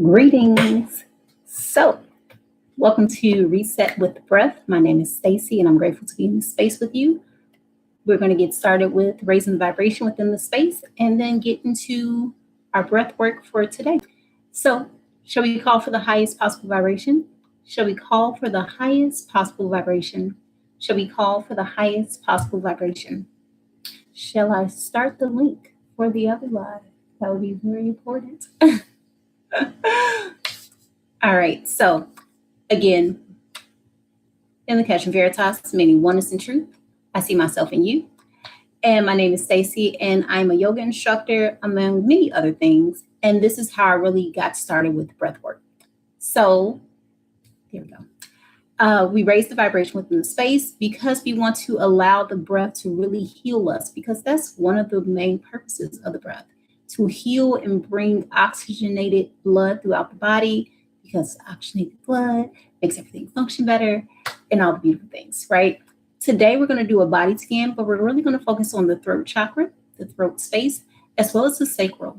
Greetings. So, welcome to Reset with Breath. My name is Stacy, and I'm grateful to be in this space with you. We're going to get started with raising the vibration within the space and then get into our breath work for today. So, shall we call for the highest possible vibration? Shall we call for the highest possible vibration? Shall we call for the highest possible vibration? Shall I start the link for the other live? That would be very important. All right, so again, in the Catch and Veritas, meaning oneness and truth, I see myself in you. And my name is Stacy, and I'm a yoga instructor, among many other things. And this is how I really got started with breath work. So here we go. We raise the vibration within the space because we want to allow the breath to really heal us, because that's one of the main purposes of the breath, to heal and bring oxygenated blood throughout the body, because oxygenated blood makes everything function better and all the beautiful things, right? Today, we're going to do a body scan, but we're really going to focus on the throat chakra, the throat space, as well as the sacral.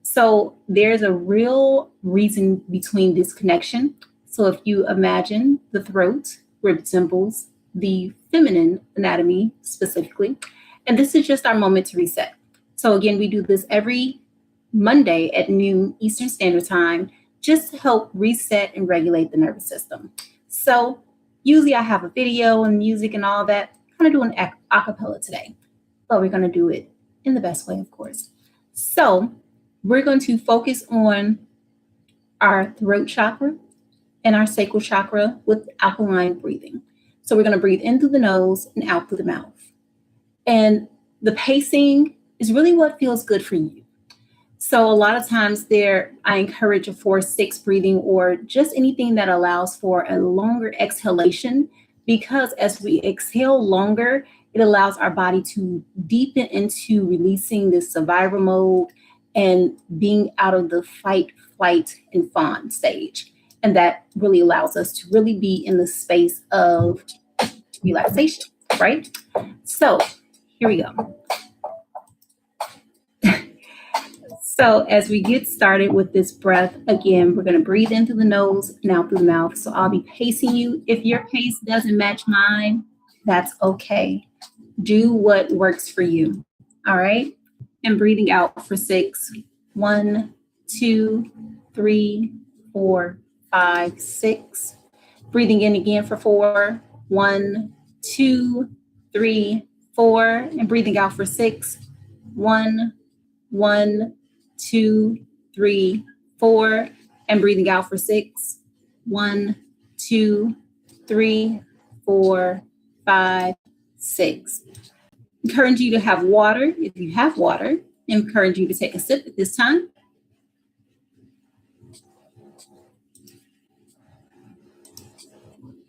So there's a real reason between this connection. So if you imagine the throat resembles the feminine anatomy specifically, and this is just our moment to reset. So again, we do this every Monday at noon Eastern Standard Time, just to help reset and regulate the nervous system. So usually I have a video and music and all that. I'm going to do an a cappella today, but we're going to do it in the best way, of course. So we're going to focus on our throat chakra and our sacral chakra with alkaline breathing. So we're going to breathe in through the nose and out through the mouth. And the pacing is really what feels good for you. So a lot of times I encourage a 4-6 breathing, or just anything that allows for a longer exhalation, because as we exhale longer, it allows our body to deepen into releasing this survival mode and being out of the fight, flight, and fawn stage. And that really allows us to really be in the space of relaxation, right? So here we go. So as we get started with this breath, again, we're going to breathe in through the nose and out through the mouth. So I'll be pacing you. If your pace doesn't match mine, that's okay. Do what works for you. All right. And breathing out for 6. 1, 2, 3, 4, 5, 6. Breathing in again for 4. 1, 2, 3, 4. And breathing out for 6. 1, 1, 2, 3, 4, and breathing out for 6. 1, 2, 3, 4, 5, 6. Encourage you to have water. If you have water, encourage you to take a sip at this time.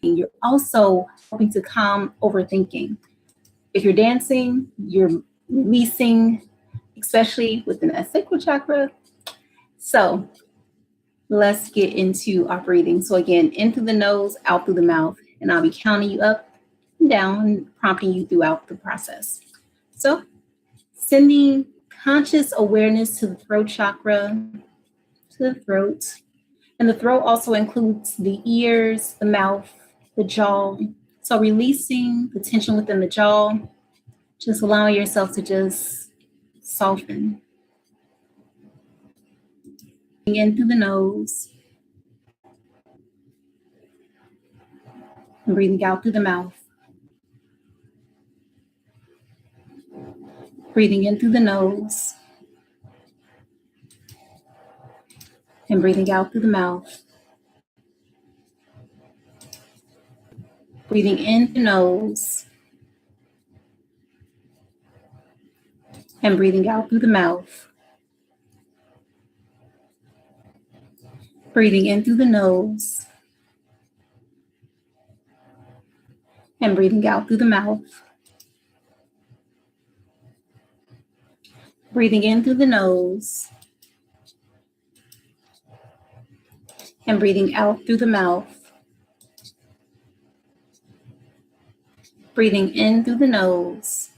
And you're also helping to calm overthinking. If you're dancing, you're releasing, especially within the sacral chakra. So let's get into our breathing. So again, in through the nose, out through the mouth, and I'll be counting you up and down and prompting you throughout the process. So sending conscious awareness to the throat chakra, to the throat. And the throat also includes the ears, the mouth, the jaw. So releasing the tension within the jaw, just allowing yourself to just soften. In through the nose and breathing out through the mouth. Breathing in through the nose and breathing out through the mouth. Breathing in through the nose and breathing out through the mouth. Breathing in through the nose and breathing out through the mouth. Breathing in through the nose and breathing out through the mouth. Breathing in through the nose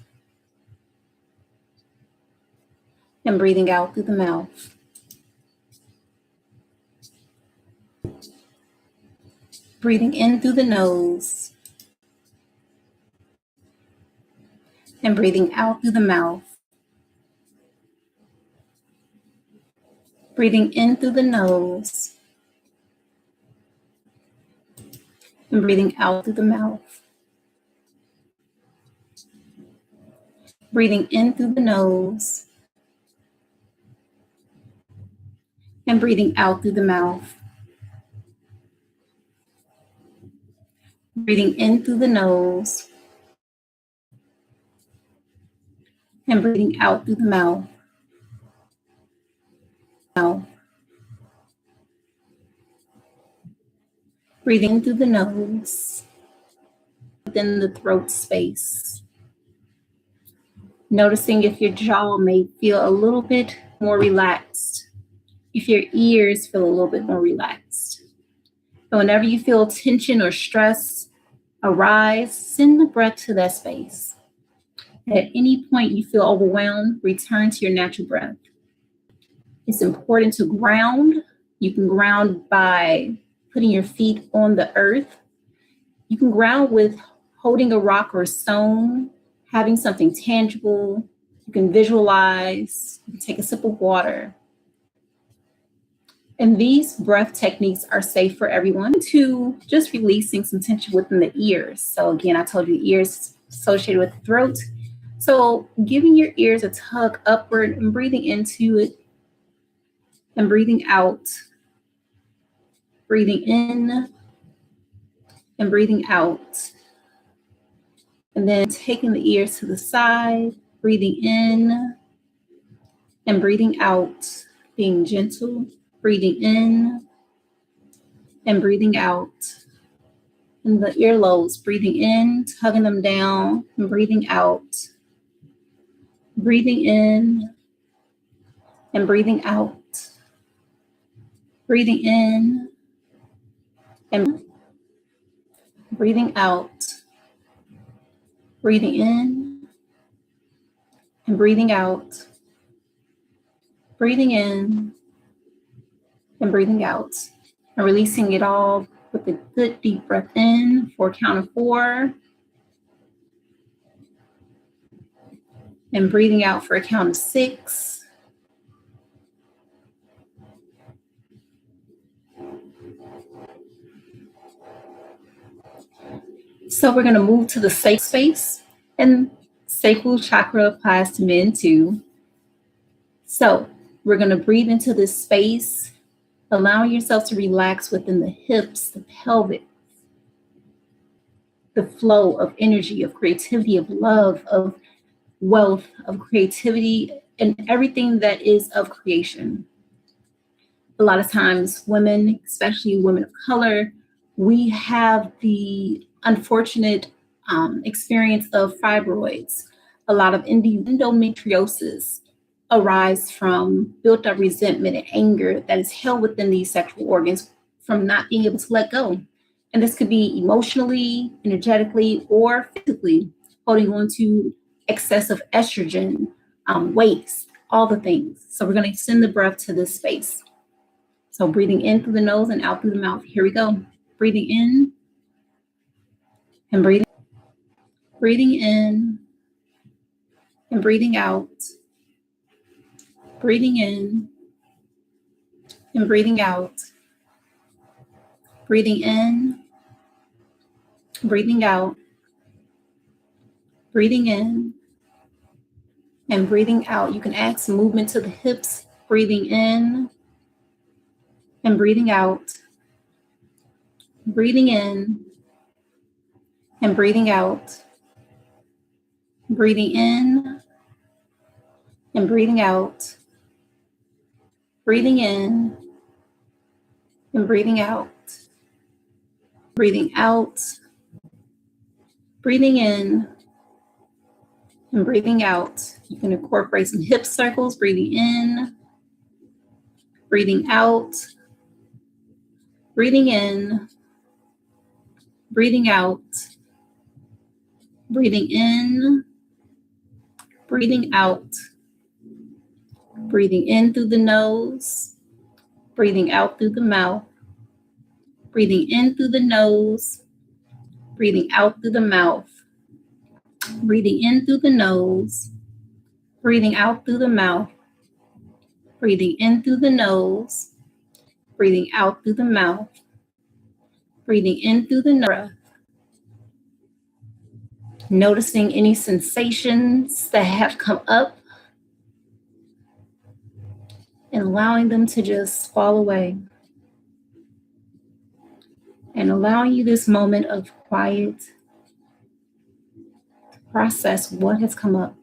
and breathing out through the mouth. Breathing in through the nose and breathing out through the mouth. Breathing in through the nose and breathing out through the mouth. Breathing in through the nose and breathing out through the mouth. Breathing in through the nose and breathing out through the mouth. Breathing in through the nose, within the throat space. Noticing if your jaw may feel a little bit more relaxed, if your ears feel a little bit more relaxed. So whenever you feel tension or stress arise, send the breath to that space. At any point you feel overwhelmed, return to your natural breath. It's important to ground. You can ground by putting your feet on the earth. You can ground with holding a rock or a stone, having something tangible. You can visualize, you can take a sip of water. And these breath techniques are safe for everyone. To just releasing some tension within the ears. So again, I told you the ears associated with the throat. So giving your ears a tug upward and breathing into it and breathing out. Breathing in and breathing out. And then taking the ears to the side, breathing in and breathing out, being gentle, breathing in and breathing out. And the earlobes, breathing in, tugging them down and breathing out. Breathing in and breathing out. Breathing in and breathing out. Breathing in and breathing out. Breathing in and breathing out. And releasing it all with a good deep breath in for a count of 4. And breathing out for a count of 6. So we're going to move to the safe space, and sacral chakra applies to men too. So we're going to breathe into this space, allowing yourself to relax within the hips, the pelvic, the flow of energy, of creativity, of love, of wealth, of creativity, and everything that is of creation. A lot of times women, especially women of color, we have the unfortunate experience of fibroids. A lot of endometriosis arise from built up resentment and anger that is held within these sexual organs from not being able to let go. And this could be emotionally, energetically, or physically, holding on to excessive estrogen, waste, all the things. So we're going to send the breath to this space. So breathing in through the nose and out through the mouth. Here we go. Breathing in and breathing. Breathing in and breathing out. Breathing in and breathing out. Breathing in, breathing out. Breathing in and breathing out. You can add some movement to the hips. Breathing in and breathing out. Breathing in and breathing out. Breathing in and breathing out. Breathing in and breathing out. Breathing out. Breathing in and breathing out. You can incorporate some hip circles. Breathing in, breathing out. Breathing in, breathing out. Breathing in, breathing out. Breathing in through the nose, breathing out through the mouth. Breathing in through the nose, breathing out through the mouth. Breathing in through the nose, breathing out through the mouth. Breathing in through the nose, breathing out through the mouth. Breathing in through the breath. Noticing any sensations that have come up and allowing them to just fall away. And allowing you this moment of quiet to process what has come up.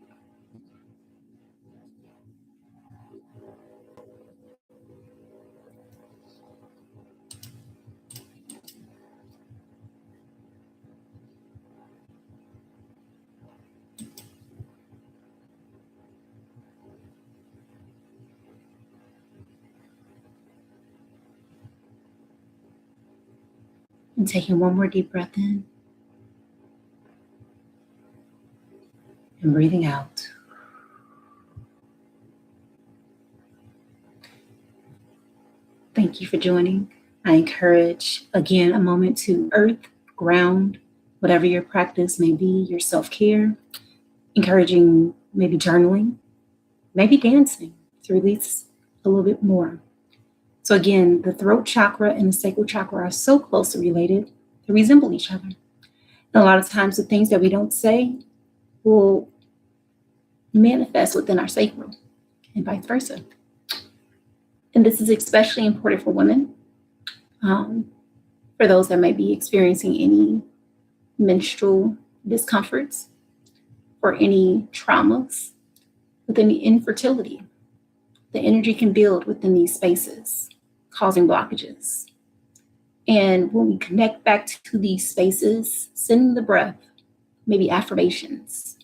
And taking one more deep breath in and breathing out. Thank you for joining. I encourage, again, a moment to earth, ground, whatever your practice may be, your self-care, encouraging maybe journaling, maybe dancing to release a little bit more. So again, the throat chakra and the sacral chakra are so closely related, they resemble each other. And a lot of times the things that we don't say will manifest within our sacral and vice versa. And this is especially important for women, for those that may be experiencing any menstrual discomforts or any traumas with any infertility. The energy can build within these spaces, causing blockages. And when we connect back to these spaces, sending the breath, maybe affirmations,